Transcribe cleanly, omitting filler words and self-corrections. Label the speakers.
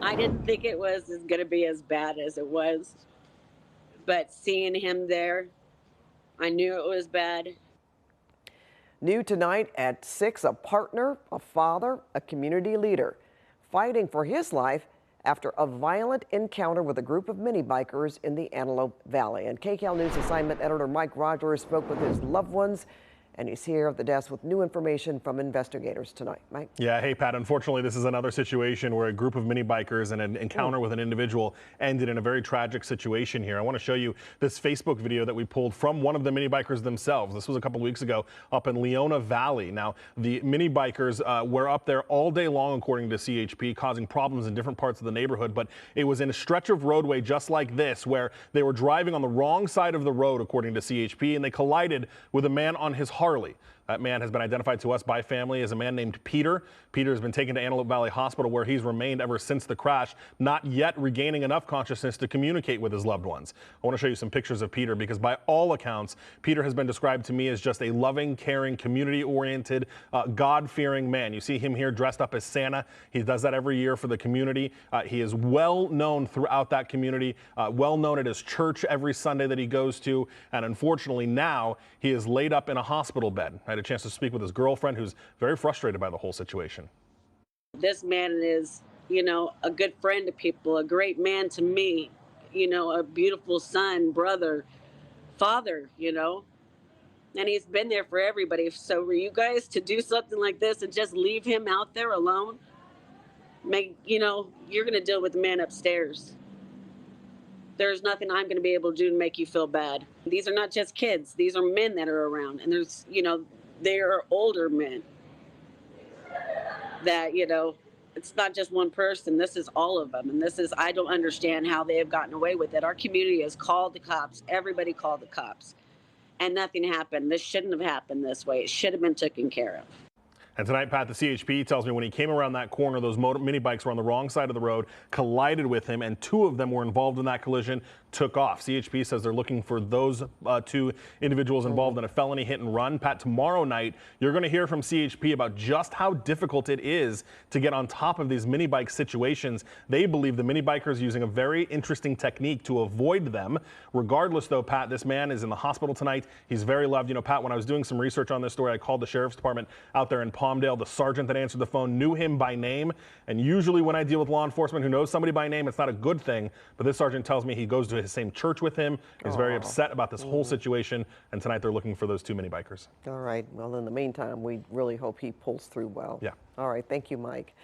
Speaker 1: I didn't think it was going to be as bad as it was, but seeing him there, I knew it was bad.
Speaker 2: New tonight at 6, a partner, a father, a community leader fighting for his life after a violent encounter with a group of mini bikers in the Antelope Valley. And KCAL News assignment editor Mike Rogers spoke with his loved ones, and he's here at the desk with new information from investigators tonight. Mike?
Speaker 3: Yeah, hey Pat, unfortunately this is another situation where a group of mini bikers and an encounter with an individual ended in a very tragic situation here. I want to show you this Facebook video that we pulled from one of the mini bikers themselves. This was a couple weeks ago up in Leona Valley. Now, the mini bikers were up there all day long, according to CHP, causing problems in different parts of the neighborhood, but it was in a stretch of roadway just like this where they were driving on the wrong side of the road, according to CHP, and they collided with a man on his Harley. That man has been identified to us by family as a man named Peter. Peter has been taken to Antelope Valley Hospital, where he's remained ever since the crash, not yet regaining enough consciousness to communicate with his loved ones. I want to show you some pictures of Peter because by all accounts, Peter has been described to me as just a loving, caring, community-oriented, God-fearing man. You see him here dressed up as Santa. He does that every year for the community. He is well known throughout that community, well known at his church every Sunday that he goes to, and unfortunately now he is laid up in a hospital bed. I had a chance to speak with his girlfriend, who's very frustrated by the whole situation.
Speaker 1: This man is, a good friend to people, a great man to me, a beautiful son, brother, father, and he's been there for everybody. So for you guys to do something like this and just leave him out there alone, you're going to deal with the man upstairs. There's nothing I'm going to be able to do to make you feel bad. These are not just kids. These are men that are around, and they are older men that, it's not just one person. This is all of them. And I don't understand how they have gotten away with it. Our community has called the cops. Everybody called the cops. And nothing happened. This shouldn't have happened this way. It should have been taken care of.
Speaker 3: And tonight, Pat, the CHP tells me when he came around that corner, those mini bikes were on the wrong side of the road, collided with him, and two of them were involved in that collision, took off. CHP says they're looking for those two individuals involved in a felony hit and run. Pat, tomorrow night, you're going to hear from CHP about just how difficult it is to get on top of these mini bike situations. They believe the mini bikers are using a very interesting technique to avoid them. Regardless, though, Pat, this man is in the hospital tonight. He's very loved. Pat, when I was doing some research on this story, I called the sheriff's department out there in Palmdale. The sergeant that answered the phone knew him by name. And usually when I deal with law enforcement who knows somebody by name, it's not a good thing. But this sergeant tells me he goes to his same church with him. He's very upset about this whole situation. And tonight they're looking for those two mini bikers.
Speaker 2: All right. Well, in the meantime, we really hope he pulls through well.
Speaker 3: Yeah.
Speaker 2: All right. Thank you, Mike.